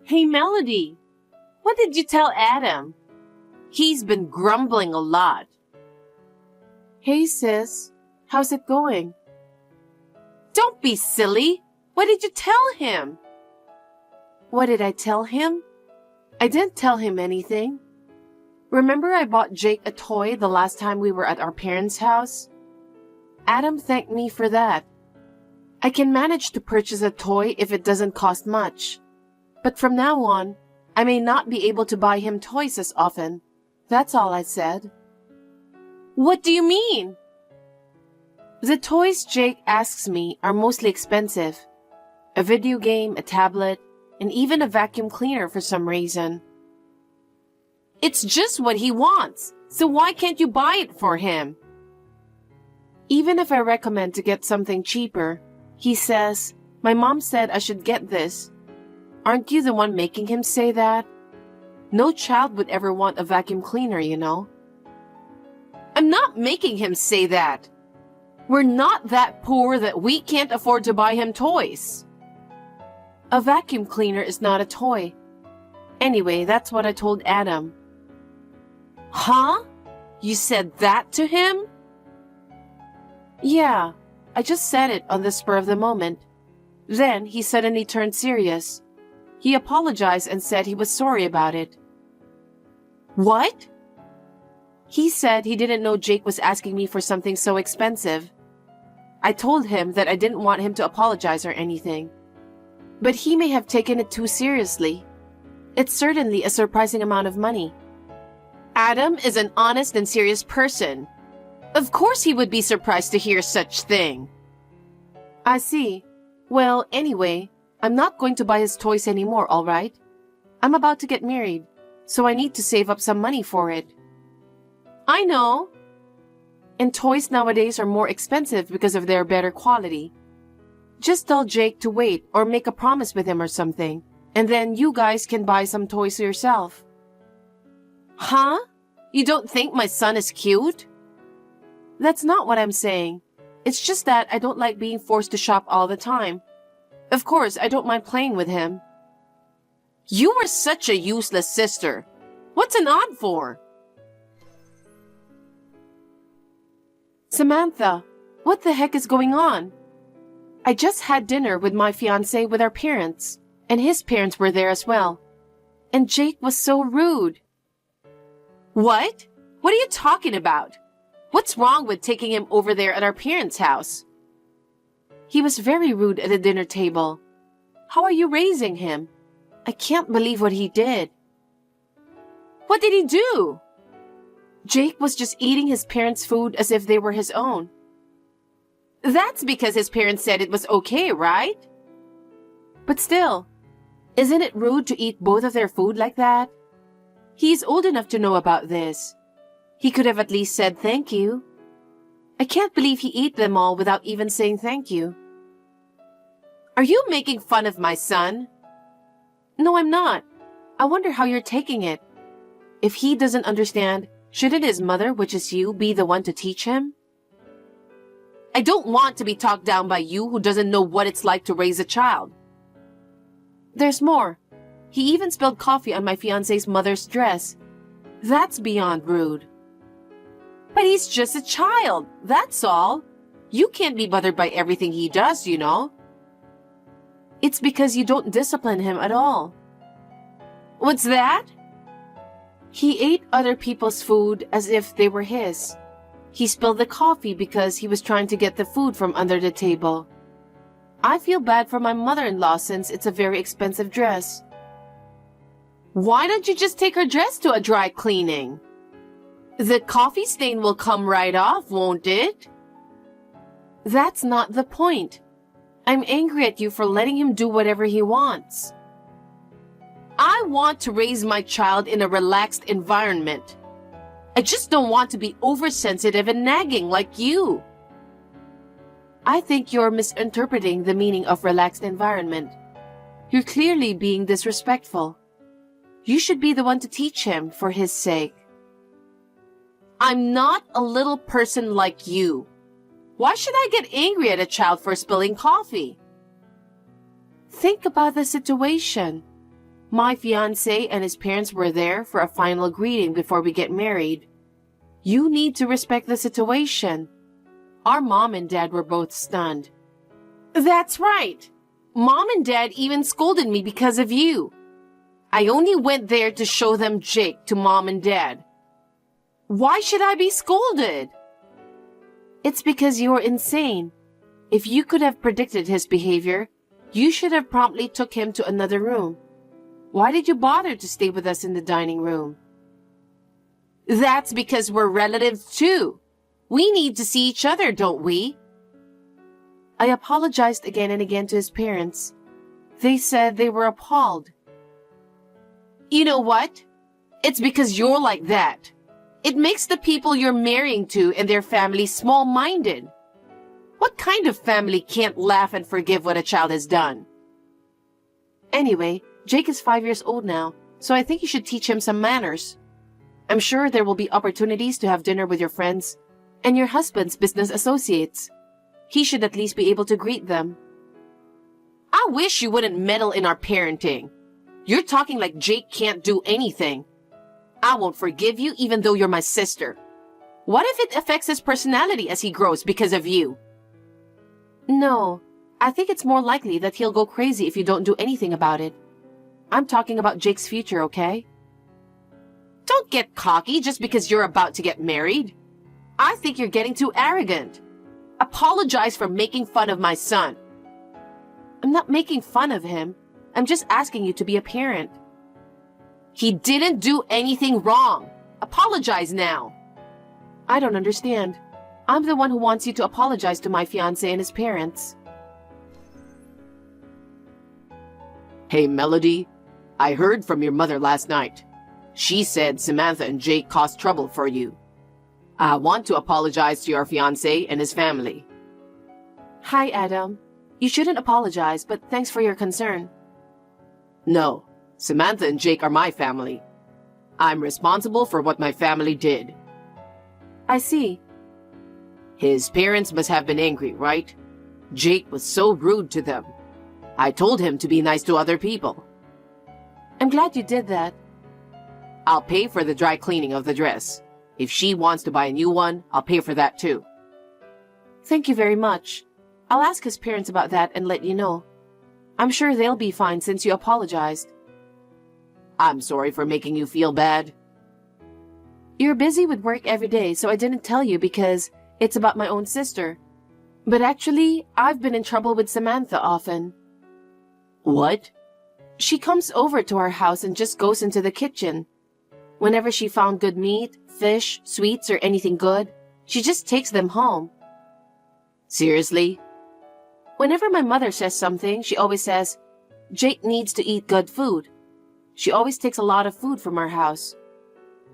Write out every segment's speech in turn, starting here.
Hey, Melody, what did you tell Adam? He's been grumbling a lot. Hey, sis, how's it going? Don't be silly. What did you tell him? What did I tell him? I didn't tell him anything. Remember I bought Jake a toy the last time we were at our parents' house? Adam thanked me for that. I can manage to purchase a toy if it doesn't cost much. But from now on, I may not be able to buy him toys as often. That's all I said. What do you mean? The toys Jake asks me are mostly expensive. A video game, a tablet, and even a vacuum cleaner for some reason. It's just what he wants, so why can't you buy it for him? Even if I recommend to get something cheaper, he says, "My mom said I should get this." Aren't you the one making him say that? No child would ever want a vacuum cleaner, you know. I'm not making him say that. We're not that poor that we can't afford to buy him toys. A vacuum cleaner is not a toy. Anyway, that's what I told Adam. Huh? You said that to him? Yeah, I just said it on the spur of the moment. Then he suddenly turned serious. He apologized and said he was sorry about it. What? He said he didn't know Jake was asking me for something so expensive. I told him that I didn't want him to apologize or anything. But he may have taken it too seriously. It's certainly a surprising amount of money. Adam is an honest and serious person. Of course he would be surprised to hear such thing. I see. Well, anyway, I'm not going to buy his toys anymore, all right? I'm about to get married, so I need to save up some money for it. I know. And toys nowadays are more expensive because of their better quality. Just tell Jake to wait or make a promise with him or something, and then you guys can buy some toys yourself. Huh? You don't think my son is cute? That's not what I'm saying. It's just that I don't like being forced to shop all the time. Of course, I don't mind playing with him. You are such a useless sister. What's an aunt for? Samantha, what the heck is going on? I just had dinner with my fiancé with our parents, and his parents were there as well. And Jake was so rude. What? What are you talking about? What's wrong with taking him over there at our parents' house? He was very rude at the dinner table. How are you raising him? I can't believe what he did. What did he do? Jake was just eating his parents' food as if they were his own. That's because his parents said it was okay, right? But still, isn't it rude to eat both of their food like that? He's old enough to know about this. He could have at least said thank you. I can't believe he ate them all without even saying thank you. Are you making fun of my son? No, I'm not. I wonder how you're taking it. If he doesn't understand, shouldn't his mother, which is you, be the one to teach him? I don't want to be talked down by you who doesn't know what it's like to raise a child. There's more. He even spilled coffee on my fiancé's mother's dress. That's beyond rude. But he's just a child, that's all. You can't be bothered by everything he does, you know. It's because you don't discipline him at all. What's that? He ate other people's food as if they were his. He spilled the coffee because he was trying to get the food from under the table. I feel bad for my mother-in-law since it's a very expensive dress. Why don't you just take her dress to a dry cleaning? The coffee stain will come right off, won't it? That's not the point. I'm angry at you for letting him do whatever he wants. I want to raise my child in a relaxed environment. I just don't want to be oversensitive and nagging like you. I think you're misinterpreting the meaning of relaxed environment. You're clearly being disrespectful. You should be the one to teach him for his sake. I'm not a little person like you. Why should I get angry at a child for spilling coffee? Think about the situation. My fiancé and his parents were there for a final greeting before we get married. You need to respect the situation. Our mom and dad were both stunned. That's right. Mom and dad even scolded me because of you. I only went there to show them Jake to mom and dad. Why should I be scolded? It's because you're insane. If you could have predicted his behavior, you should have promptly took him to another room. Why did you bother to stay with us in the dining room? That's because we're relatives too. We need to see each other, don't we? I apologized again and again to his parents. They said they were appalled. You know what? It's because you're like that. It makes the people you're marrying to and their family small-minded. What kind of family can't laugh and forgive what a child has done? Anyway, Jake is 5 years old now, so I think you should teach him some manners. I'm sure there will be opportunities to have dinner with your friends and your husband's business associates. He should at least be able to greet them. I wish you wouldn't meddle in our parenting. You're talking like Jake can't do anything. I won't forgive you even though you're my sister. What if it affects his personality as he grows because of you? No, I think it's more likely that he'll go crazy if you don't do anything about it. I'm talking about Jake's future, okay? Don't get cocky just because you're about to get married. I think you're getting too arrogant. Apologize for making fun of my son. I'm not making fun of him. I'm just asking you to be a parent. He didn't do anything wrong. Apologize now. I don't understand. I'm the one who wants you to apologize to my fiancé and his parents. Hey, Melody. I heard from your mother last night. She said Samantha and Jake caused trouble for you. I want to apologize to your fiancé and his family. Hi, Adam. You shouldn't apologize, but thanks for your concern. No, Samantha and Jake are my family. I'm responsible for what my family did. I see. His parents must have been angry, right? Jake was so rude to them. I told him to be nice to other people. I'm glad you did that. I'll pay for the dry cleaning of the dress. If she wants to buy a new one, I'll pay for that too. Thank you very much. I'll ask his parents about that and let you know. I'm sure they'll be fine since you apologized. I'm sorry for making you feel bad. You're busy with work every day, so I didn't tell you because it's about my own sister. But actually, I've been in trouble with Samantha often. What? She comes over to our house and just goes into the kitchen. Whenever she found good meat, fish, sweets, or anything good, she just takes them home. Seriously? Whenever my mother says something, she always says, Jake needs to eat good food. She always takes a lot of food from our house.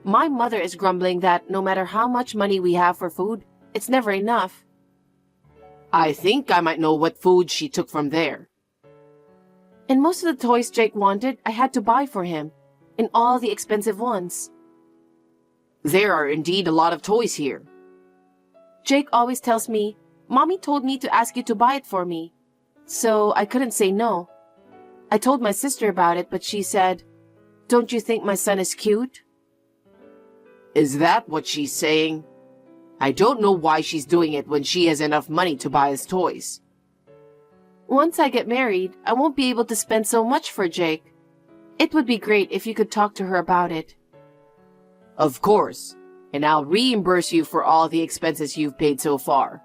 My mother is grumbling that no matter how much money we have for food, it's never enough. I think I might know what food she took from there. And most of the toys Jake wanted, I had to buy for him. And all the expensive ones. There are indeed a lot of toys here. Jake always tells me, Mommy told me to ask you to buy it for me. So I couldn't say no. I told my sister about it, but she said, Don't you think my son is cute? Is that what she's saying? I don't know why she's doing it when she has enough money to buy us toys. Once I get married, I won't be able to spend so much for Jake. It would be great if you could talk to her about it. Of course, and I'll reimburse you for all the expenses you've paid so far.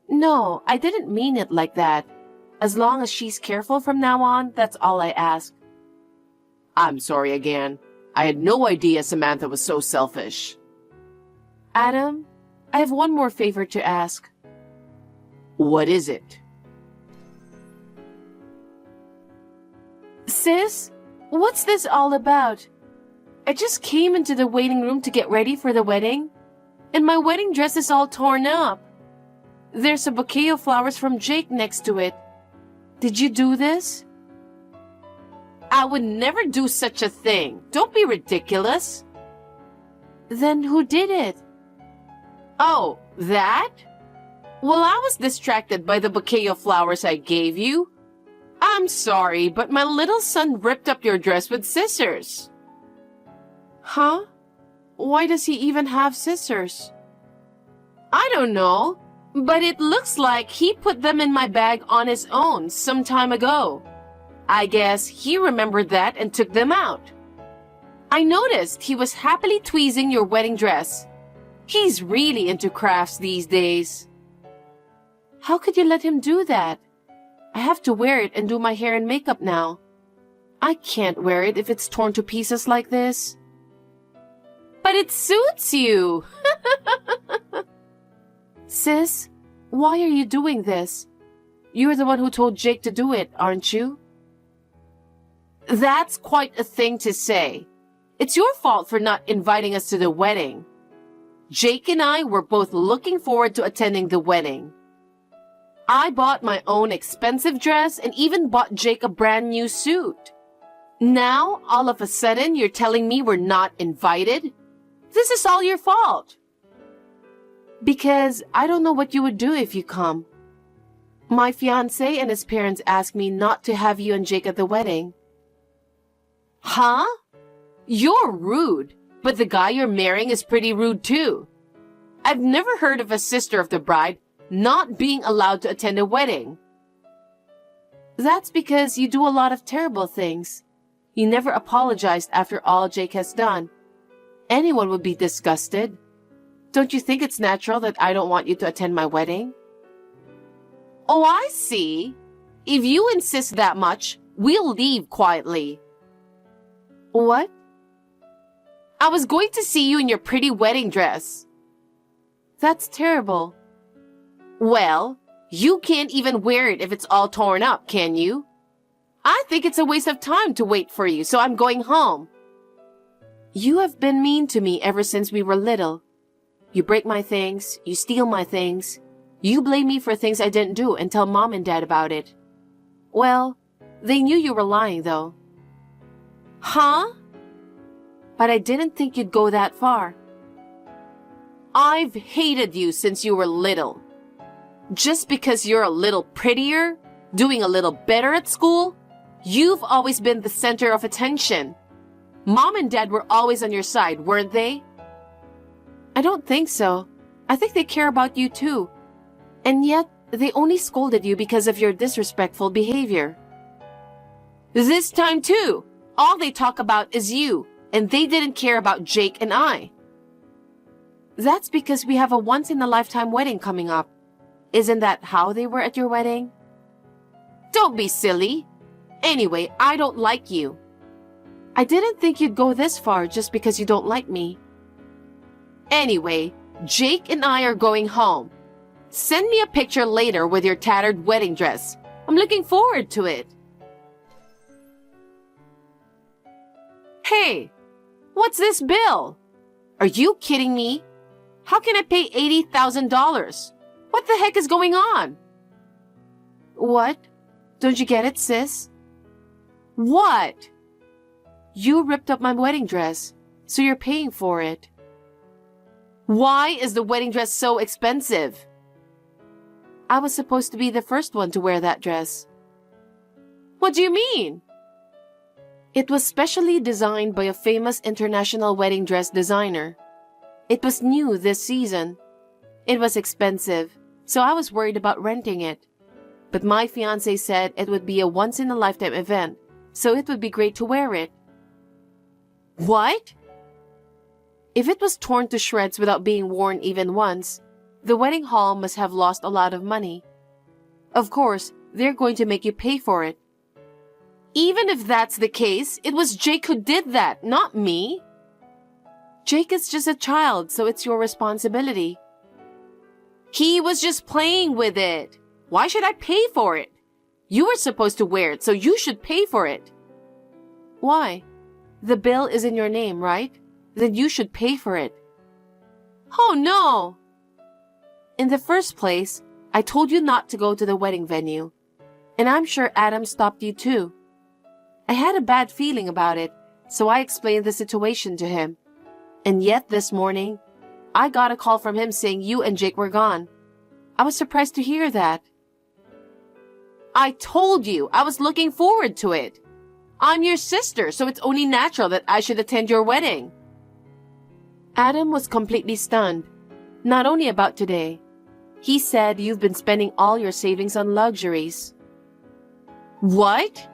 No, I didn't mean it like that. As long as she's careful from now on, that's all I ask. I'm sorry again. I had no idea Samantha was so selfish. Adam, I have one more favor to ask. What is it? Sis, what's this all about? I just came into the waiting room to get ready for the wedding, and my wedding dress is all torn up. There's a bouquet of flowers from Jake next to it. Did you do this? I would never do such a thing. Don't be ridiculous. Then who did it? Oh, that? Well, I was distracted by the bouquet of flowers I gave you. I'm sorry, but my little son ripped up your dress with scissors. Huh? Why does he even have scissors? I don't know, but it looks like he put them in my bag on his own some time ago. I guess he remembered that and took them out. I noticed he was happily tweezing your wedding dress. He's really into crafts these days. How could you let him do that? I have to wear it and do my hair and makeup now. I can't wear it if it's torn to pieces like this. But it suits you! Sis, why are you doing this? You're the one who told Jake to do it, aren't you? That's quite a thing to say. It's your fault for not inviting us to the wedding. Jake and I were both looking forward to attending the wedding. I bought my own expensive dress and even bought Jake a brand new suit. Now, all of a sudden, you're telling me we're not invited? This is all your fault. Because I don't know what you would do if you come. My fiancé and his parents asked me not to have you and Jake at the wedding. Huh? You're rude, but the guy you're marrying is pretty rude too. I've never heard of a sister of the bride not being allowed to attend a wedding. That's because you do a lot of terrible things. You never apologized after all Jake has done. Anyone would be disgusted. Don't you think it's natural that I don't want you to attend my wedding? Oh, I see. If you insist that much, we'll leave quietly. What? I was going to see you in your pretty wedding dress. That's terrible. Well, you can't even wear it if it's all torn up, can you? I think it's a waste of time to wait for you, so I'm going home. You have been mean to me ever since we were little. You break my things, you steal my things. You blame me for things I didn't do and tell Mom and Dad about it. Well, they knew you were lying though. Huh? But I didn't think you'd go that far. I've hated you since you were little. Just because you're a little prettier, doing a little better at school, you've always been the center of attention. Mom and Dad were always on your side, weren't they? I don't think so. I think they care about you too. And yet, they only scolded you because of your disrespectful behavior. This time too, all they talk about is you, and they didn't care about Jake and I. That's because we have a once-in-a-lifetime wedding coming up. Isn't that how they were at your wedding? Don't be silly. Anyway, I don't like you. I didn't think you'd go this far just because you don't like me. Anyway, Jake and I are going home. Send me a picture later with your tattered wedding dress. I'm looking forward to it. Hey, what's this bill? Are you kidding me? How can I pay $80,000? What the heck is going on? What? Don't you get it, sis? What? You ripped up my wedding dress, so you're paying for it. Why is the wedding dress so expensive? I was supposed to be the first one to wear that dress. What do you mean? It was specially designed by a famous international wedding dress designer. It was new this season. It was expensive, so I was worried about renting it. But my fiancé said it would be a once-in-a-lifetime event, so it would be great to wear it. What? If it was torn to shreds without being worn even once, the wedding hall must have lost a lot of money. Of course, they're going to make you pay for it. Even if that's the case, it was Jake who did that, not me. Jake is just a child, so it's your responsibility. He was just playing with it. Why should I pay for it? You were supposed to wear it, so you should pay for it. Why? The bill is in your name, right? Then you should pay for it. Oh no! In the first place, I told you not to go to the wedding venue. And I'm sure Adam stopped you too. I had a bad feeling about it, so I explained the situation to him. And yet this morning, I got a call from him saying you and Jake were gone. I was surprised to hear that. I told you I was looking forward to it. I'm your sister, so it's only natural that I should attend your wedding. Adam was completely stunned, not only about today. He said you've been spending all your savings on luxuries. What?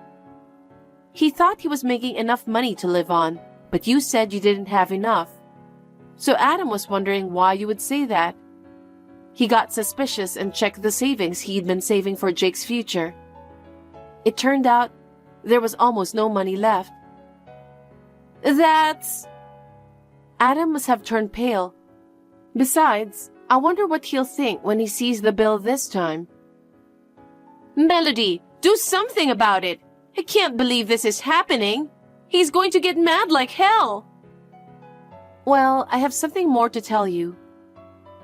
He thought he was making enough money to live on, but you said you didn't have enough. So Adam was wondering why you would say that. He got suspicious and checked the savings he'd been saving for Jake's future. It turned out there was almost no money left. That's... Adam must have turned pale. Besides, I wonder what he'll think when he sees the bill this time. Melody, do something about it. I can't believe this is happening. He's going to get mad like hell. Well, I have something more to tell you.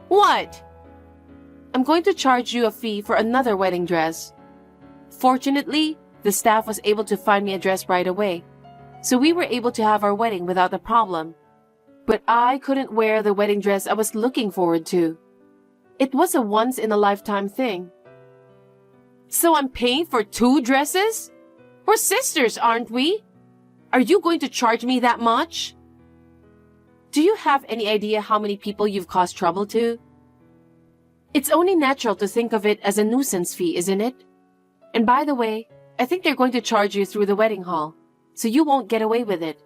What? I'm going to charge you a fee for another wedding dress. Fortunately, the staff was able to find me a dress right away, so we were able to have our wedding without a problem. But I couldn't wear the wedding dress I was looking forward to. It was a once-in-a-lifetime thing. So I'm paying for 2 dresses? We're sisters, aren't we? Are you going to charge me that much? Do you have any idea how many people you've caused trouble to? It's only natural to think of it as a nuisance fee, isn't it? And by the way, I think they're going to charge you through the wedding hall, so you won't get away with it.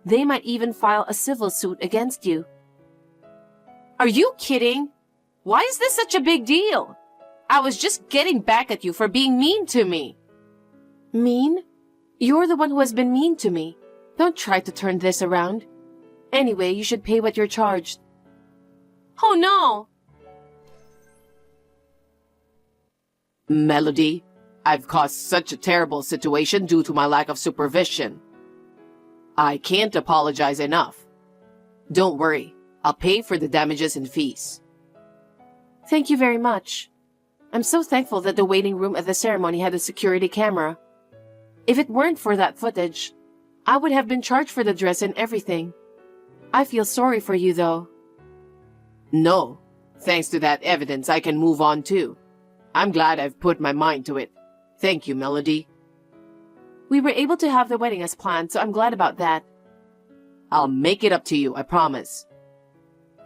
They might even file a civil suit against you. Are you kidding? Why is this such a big deal? I was just getting back at you for being mean to me. Mean? You're the one who has been mean to me. Don't try to turn this around. Anyway, you should pay what you're charged. Oh no! Melody, I've caused such a terrible situation due to my lack of supervision. I can't apologize enough. Don't worry, I'll pay for the damages and fees. Thank you very much. I'm so thankful that the waiting room at the ceremony had a security camera. If it weren't for that footage, I would have been charged for the dress and everything. I feel sorry for you, though. No, thanks to that evidence, I can move on too. I'm glad I've put my mind to it. Thank you, Melody. We were able to have the wedding as planned, so I'm glad about that. I'll make it up to you, I promise.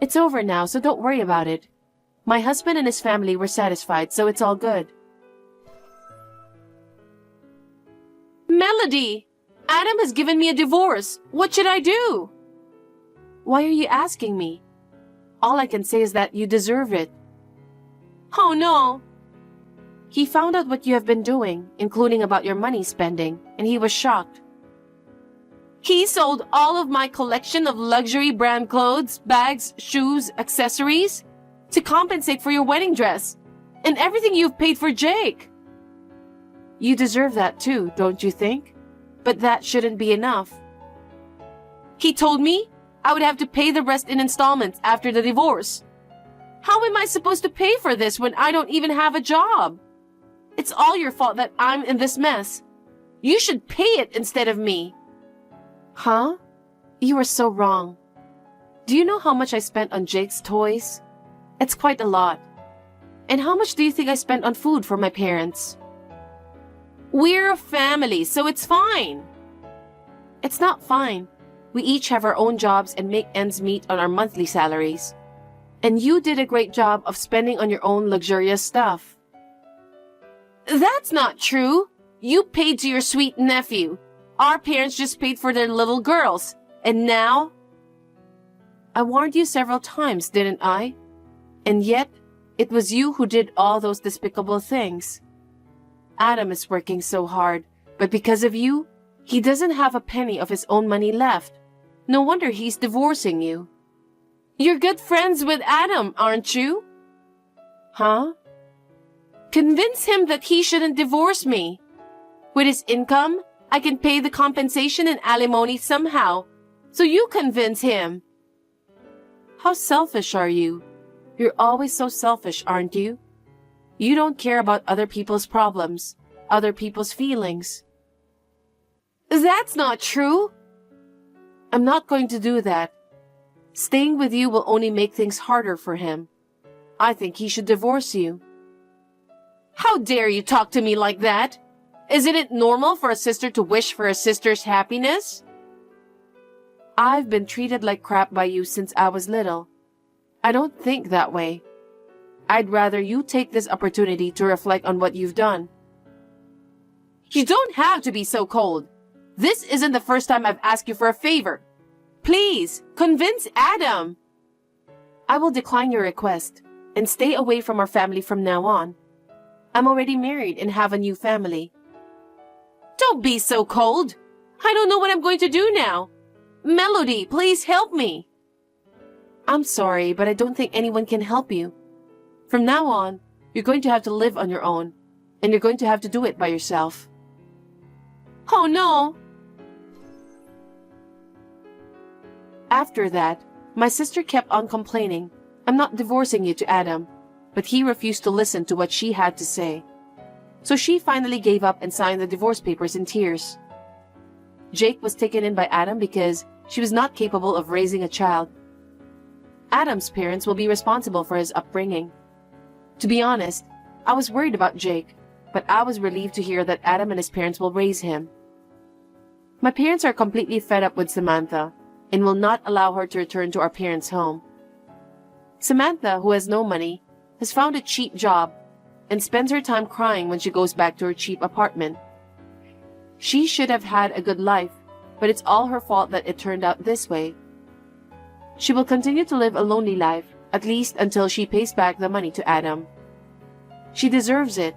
It's over now, so don't worry about it. My husband and his family were satisfied, so it's all good. Melody! Adam has given me a divorce. What should I do? Why are you asking me? All I can say is that you deserve it. Oh no! He found out what you have been doing, including about your money spending, and he was shocked. He sold all of my collection of luxury brand clothes, bags, shoes, accessories to compensate for your wedding dress and everything you've paid for Jake. You deserve that too, don't you think? But that shouldn't be enough. He told me I would have to pay the rest in installments after the divorce. How am I supposed to pay for this when I don't even have a job? It's all your fault that I'm in this mess. You should pay it instead of me. Huh? You are so wrong. Do you know how much I spent on Jake's toys? It's quite a lot. And how much do you think I spent on food for my parents? We're a family, so it's fine. It's not fine. We each have our own jobs and make ends meet on our monthly salaries. And you did a great job of spending on your own luxurious stuff. That's not true. You paid to your sweet nephew. Our parents just paid for their little girls. And now? I warned you several times, didn't I? And yet, it was you who did all those despicable things. Adam is working so hard, but because of you, he doesn't have a penny of his own money left. No wonder he's divorcing you. You're good friends with Adam, aren't you? Huh? Convince him that he shouldn't divorce me. With his income, I can pay the compensation and alimony somehow, so you convince him. How selfish are you? You're always so selfish, aren't you? You don't care about other people's problems, other people's feelings. That's not true. I'm not going to do that. Staying with you will only make things harder for him. I think he should divorce you. How dare you talk to me like that? Isn't it normal for a sister to wish for a sister's happiness? I've been treated like crap by you since I was little. I don't think that way. I'd rather you take this opportunity to reflect on what you've done. You don't have to be so cold. This isn't the first time I've asked you for a favor. Please, convince Adam. I will decline your request and stay away from our family from now on. I'm already married and have a new family. Don't be so cold. I don't know what I'm going to do now. Melody, please help me. I'm sorry, but I don't think anyone can help you. From now on, you're going to have to live on your own, and you're going to have to do it by yourself. Oh no! After that, my sister kept on complaining, I'm not divorcing you to Adam, but he refused to listen to what she had to say. So she finally gave up and signed the divorce papers in tears. Jake was taken in by Adam because she was not capable of raising a child. Adam's parents will be responsible for his upbringing. To be honest, I was worried about Jake, but I was relieved to hear that Adam and his parents will raise him. My parents are completely fed up with Samantha and will not allow her to return to our parents' home. Samantha, who has no money, has found a cheap job and spends her time crying when she goes back to her cheap apartment. She should have had a good life, but it's all her fault that it turned out this way. She will continue to live a lonely life, at least until she pays back the money to Adam. She deserves it.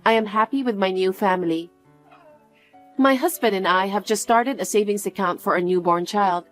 I am happy with my new family. My husband and I have just started a savings account for our newborn child.